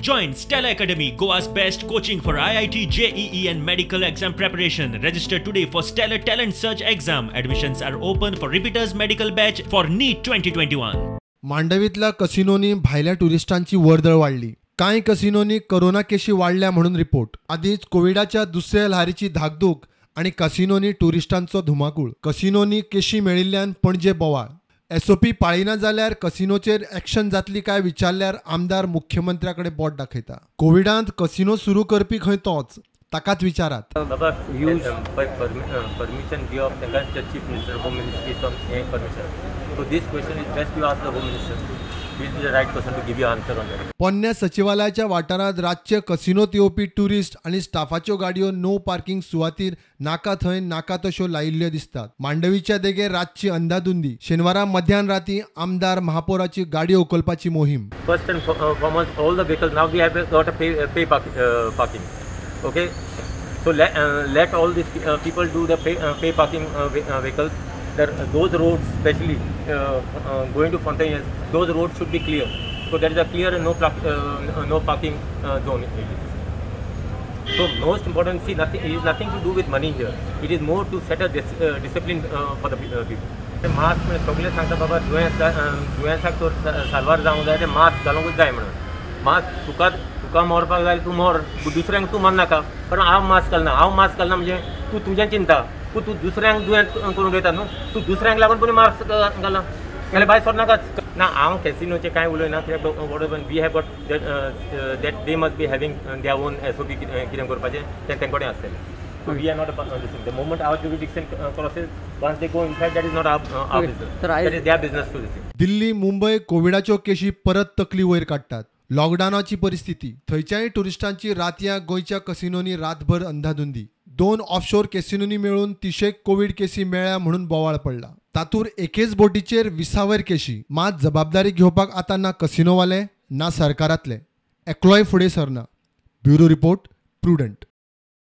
Join Stella Academy, Goa's best coaching for IIT, JEE and medical exam preparation. Register today for Stellar Talent Search exam. Admissions are open for repeaters medical batch for NEET 2021. मांडवीतल्या कसिनोनी भायल्या टुरिस्टांची वर्दळ वाढली. काही कसिनोनी corona Keshi वाढल्या म्हणून report. आधीच कोविडाच्या दुसऱ्या लहरीची धाकधूक आणि कसिनोनी टुरिस्टांचो धुमाकूळ. कसिनोनी केशी मेळिल्ल्यान पणजे बोवाळ. SOP पाळिना जाल्यार कसिनोचेर ॲक्शन जातली काय विचारल्यार आमदार मुख्यमंत्र्याकडे बोट दाखयता. कोविडांत कसिनो सुरू करपी खंय तोच ताकाच विचारात. बाबा यूज परमिशन गिव तांकां chief minister home ministry from permission. So this question is best you ask the home minister. He is the right person to give you answer on that. पोन्न्या सचिवालयाच्या वाठारांत रातचे कसिनोत येवपी टुरिस्ट आणि स्टाफाच्यो गाडयो no parking सुवातीर नाका थंय नाका तश्यो लायिल्ल्यो दिसतात. मांडवीच्या देगेर रातची अंधाधुंदी. शेनवारा मध्यान राती आमदार महापौराची गाडी उखलपाची मोहीम. First and foremost all the vehicles now we have got a pay parking. Okay, so let all these people do the pay parking vehicles. Those roads, especially going to Fontaines, those roads should be clear. So there is a clear and no parking zone. So most important, see, it is nothing to do with money here. It is more to set a discipline for the people. Mask सगळे सांगता बाबा दुयेंसाक तर साल्वार जावंक जाय ते mask घालूंकूच जाय म्हणून. Mask तुका मरपाक जाय तूं मर, दुसऱ्यांक तूं मरनाका. पण हांव मास्क घालना म्हणजे तूं तुजें चिंता. तूं दुसऱ्यांक दुयेंत करून घेता न्हू. तूं दुसऱ्यांक लागून पयलीं मास्क घालना नाल्यार भायर सरनाकाच. ना हांव कॅसिनोचें कांय उलयना कित्याक whatever we have got that they must be having their own SOP कितें करपाचें तें तेंचे कडेन आसतलें. So we are not a part of this. The moment our jurisdiction crosses, once they go inside, that is not our business. That is their business to this. Delhi, Mumbai कोविडाच्यो Keshi परत तकली वयर काडटात. लॉकडावनाची परिस्थिती. थंयच्याय टुरिस्टांची रातया गोंयच्या कसिनोनी रातभर अंधाधुंदी. 2 ऑफशोर कॅसिनोनी मेळून 30 कोविड केसी मेळ्ळ्या म्हणून बोवाळ पडला. तातूर एकेच बोटीचेर 20 केशी. मात जबाबदारी घेवपाक आतां ना कसिनोवाले ना सरकारातले. एकलोय फुडें सरना. Bureau report, prudent.